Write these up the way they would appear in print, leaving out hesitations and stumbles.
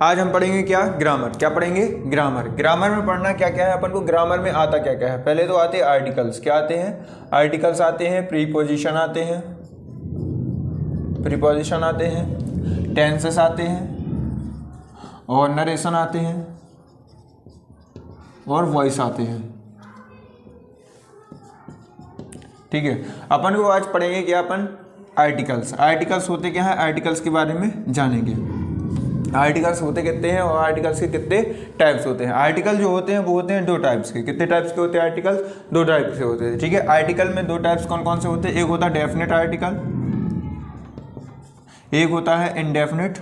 आज हम पढ़ेंगे क्या, ग्रामर। क्या पढ़ेंगे, ग्रामर। ग्रामर में पढ़ना क्या क्या है अपन को, ग्रामर में आता क्या क्या है। पहले तो आते हैं आर्टिकल्स। क्या आते हैं, आर्टिकल्स आते हैं, प्रीपोजिशन आते हैं, प्रीपोजिशन आते हैं, टेंसेस आते हैं, और नरेशन आते हैं, और वॉइस आते हैं। ठीक है, अपन को आज पढ़ेंगे क्या, अपन आर्टिकल्स। आर्टिकल्स होते क्या है, आर्टिकल्स के बारे में जानेंगे। आर्टिकल्स होते कितने हैं और आर्टिकल्स के कितने टाइप्स होते हैं। आर्टिकल जो होते हैं वो होते हैं 2 टाइप्स के। कितने टाइप्स के होते हैं आर्टिकल, 2 टाइप्स के होते हैं। ठीक है, आर्टिकल में 2 टाइप्स कौन कौन से होते हैं, एक होता है डेफिनेट आर्टिकल, एक होता है इनडेफिनेट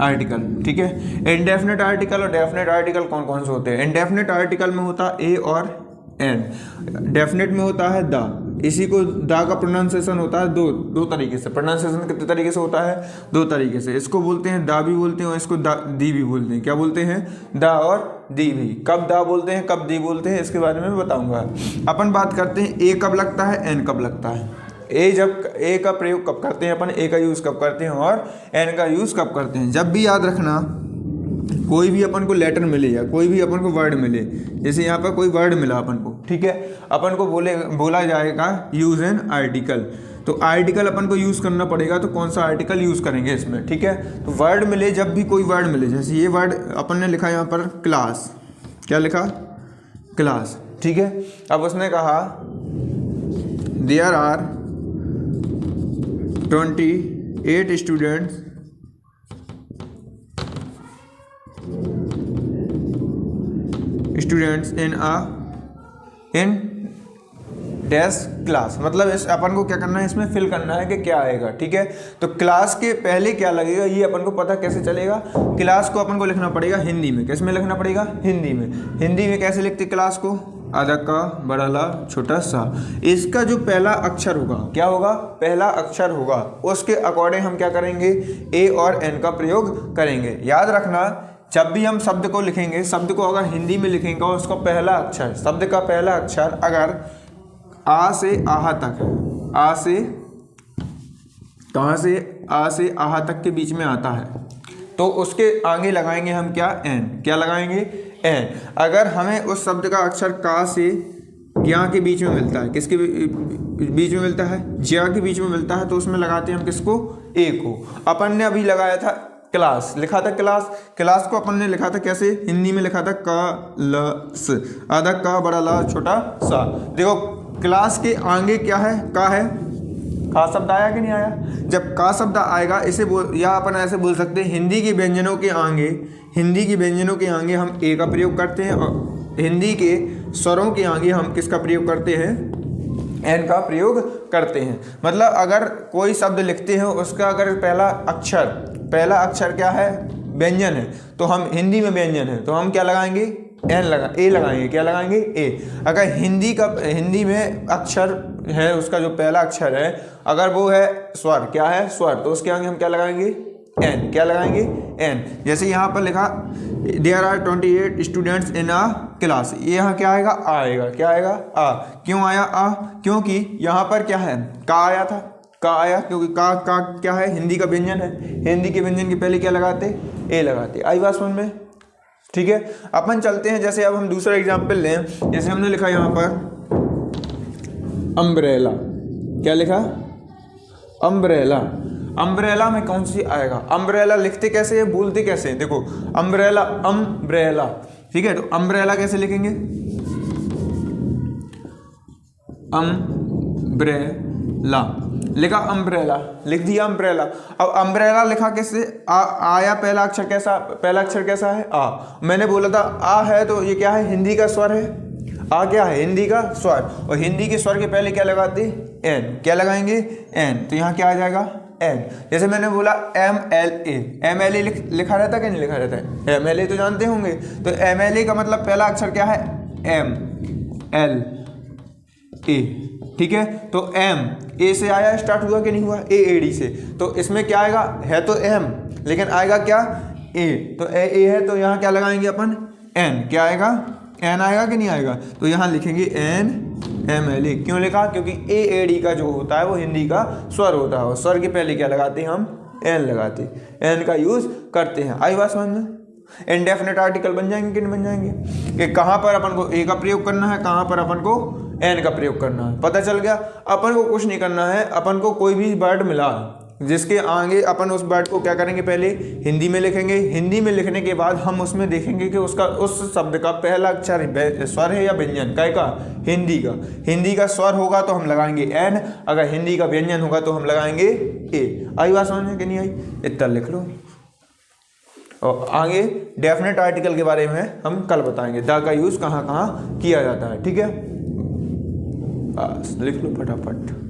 आर्टिकल। ठीक है, इनडेफिनेट आर्टिकल और डेफिनेट आर्टिकल कौन कौन से होते हैं। इनडेफिनेट आर्टिकल में होता है ए और एन, डेफिनेट में होता है द। इसी को द का प्रोनाउंसिएशन होता है दो तरीके से। प्रोनाउंसिएशन कितने तरीके से होता है, 2 तरीके से। इसको बोलते हैं दा भी बोलते हैं और इसको दी भी बोलते हैं। क्या बोलते हैं, दा और दी भी। कब दा बोलते हैं, कब दी बोलते हैं, इसके बारे में मैं बताऊंगा। अपन बात करते हैं ए कब लगता है, एन कब लगता है। ए का प्रयोग कब करते हैं अपन, ए का यूज कब करते हैं और एन का यूज कब करते हैं। जब भी याद रखना, कोई भी अपन को लेटर मिले या कोई भी अपन को वर्ड मिले, जैसे यहाँ पर कोई वर्ड मिला अपन को, ठीक है, अपन को बोला जाएगा यूज एन आर्टिकल। तो आर्टिकल अपन को यूज करना पड़ेगा, तो कौन सा आर्टिकल यूज करेंगे इसमें। ठीक है, तो वर्ड मिले, जब भी कोई वर्ड मिले, जैसे ये वर्ड अपन ने लिखा यहाँ पर क्लास। क्या लिखा, क्लास। ठीक है, अब उसने कहा there are 28 students in dash class. मतलब इस अपन को क्या करना है, इसमें फिल करना है कि क्या आएगा। ठीक है, तो क्लास के पहले क्या लगेगा ये अपन को पता कैसे चलेगा। क्लास को अपन को लिखना पड़ेगा हिंदी में। किस में लिखना पड़ेगा, हिंदी में। हिंदी में कैसे लिखते क्लास को, आधा का बड़ा ला छोटा सा। इसका जो पहला अक्षर होगा, क्या होगा, पहला अक्षर होगा, उसके अकॉर्डिंग हम क्या करेंगे, ए और एन का प्रयोग करेंगे। याद रखना, जब भी हम शब्द को लिखेंगे, शब्द को अगर हिंदी में लिखेंगे और उसका पहला अक्षर, शब्द का पहला अक्षर अगर आ से आहा तक है, आ से कहाँ से, आ से आहा तक के बीच में आता है, तो उसके आगे लगाएंगे हम क्या, एन। क्या लगाएंगे, एन। अगर हमें उस शब्द का अक्षर का से ज्ञा के बीच में मिलता है, किसके बीच में मिलता है, ज्या के बीच में मिलता है, तो उसमें लगाते हैं हम किसको, ए को। अपन ने अभी लगाया था क्लास, लिखा था क्लास। क्लास को अपन ने लिखा था कैसे, हिंदी में लिखा था का ल स, आधा का बड़ा ला छोटा सा। देखो क्लास के आगे क्या है, का है, का शब्द आया कि नहीं आया। जब का शब्द आएगा, इसे या अपन ऐसे बोल सकते हैं, हिंदी के व्यंजनों के आगे, हिंदी के व्यंजनों के आगे हम ए का प्रयोग करते हैं, और हिंदी के स्वरों के आगे हम किसका प्रयोग करते हैं, एन का प्रयोग करते हैं। मतलब अगर कोई शब्द लिखते हैं, उसका अगर पहला अक्षर क्या है, व्यंजन है, तो हम हिंदी में व्यंजन है तो हम क्या लगाएंगे, ए लगाएंगे। क्या लगाएंगे, ए। अगर हिंदी में अक्षर है, उसका जो पहला अक्षर है, अगर वो है स्वर, क्या है, स्वर, तो उसके आगे हम क्या लगाएंगे, एन। क्या लगाएंगे, एन। जैसे यहाँ पर लिखा there are 28 students in a class, ये यहाँ क्या आएगा, आ आएगा। क्या आएगा, आ। क्यों आया आ, क्योंकि यहाँ पर क्या है, का आया था, का आया, क्योंकि का क्या है, हिंदी का व्यंजन है। हिंदी के व्यंजन के पहले क्या लगाते, ए लगाते। आई बात समझ में। ठीक है, अपन चलते हैं, जैसे अब हम दूसरा एग्जाम्पल लें। जैसे हमने लिखा यहाँ पर अम्ब्रेला। क्या लिखा, अम्ब्रेला। अम्ब्रेला में कौन सी आएगा, अम्ब्रेला लिखते कैसे है, बोलते कैसे है। देखो अम्ब्रेला, अम्ब्रेला। ठीक है, तो अम्ब्रेला कैसे लिखेंगे, अम्ब्रेला लिखा, अम्ब्रेला लिख दिया, अम्ब्रेला। अब अम्ब्रेला लिखा कैसे, आया पहला अक्षर कैसा, पहला अक्षर कैसा है, आ। मैंने बोला था आ है, तो ये क्या है, हिंदी का स्वर है। आ क्या है, हिंदी का स्वर, और हिंदी के स्वर के पहले क्या लगाते, एन। क्या लगाएंगे, एन। तो यहाँ क्या आ जाएगा, एन। जैसे मैंने बोला MLA लिखा रहता कि नहीं लिखा रहता है, MLA तो जानते होंगे। तो MLA का मतलब पहला अक्षर क्या है, MLA। ठीक है, तो M ए से आया, स्टार्ट हुआ कि नहीं हुआ, AAD से। तो इसमें क्या आएगा, है तो M, लेकिन आएगा क्या, A। तो ए है, तो यहाँ क्या लगाएंगे अपन, N। क्या आएगा, N आएगा कि नहीं आएगा। तो यहाँ लिखेंगे NMLA। क्यों लिखा, क्योंकि AAD का जो होता है वो हिंदी का स्वर होता है, और स्वर के पहले क्या लगाते हैं हम, एन लगाते, एन का यूज़ करते हैं। आई बात समझ में? इंडेफिनेट आर्टिकल बन जाएंगे कि नहीं बन जाएंगे, कि कहाँ पर अपन को ए का प्रयोग करना है, कहाँ पर अपन को एन का प्रयोग करना है, पता चल गया। अपन को कुछ नहीं करना है, अपन को कोई भी वर्ड मिला जिसके आगे अपन उस वर्ड को क्या करेंगे, पहले हिंदी में लिखेंगे। हिंदी में लिखने के बाद हम उसमें देखेंगे कि उसका उस शब्द का पहला अक्षर स्वर है या व्यंजन, काय का, हिंदी का। हिंदी का स्वर होगा तो हम लगाएंगे एन, अगर हिंदी का व्यंजन होगा तो हम लगाएंगे ए। आई बात समझ में कि नहीं आई? इतना लिख लो। और आगे डेफिनेट आर्टिकल के बारे में हम कल बताएंगे, द का यूज़ कहाँ कहाँ किया जाता है। ठीक है, बस लिख लो फटाफट।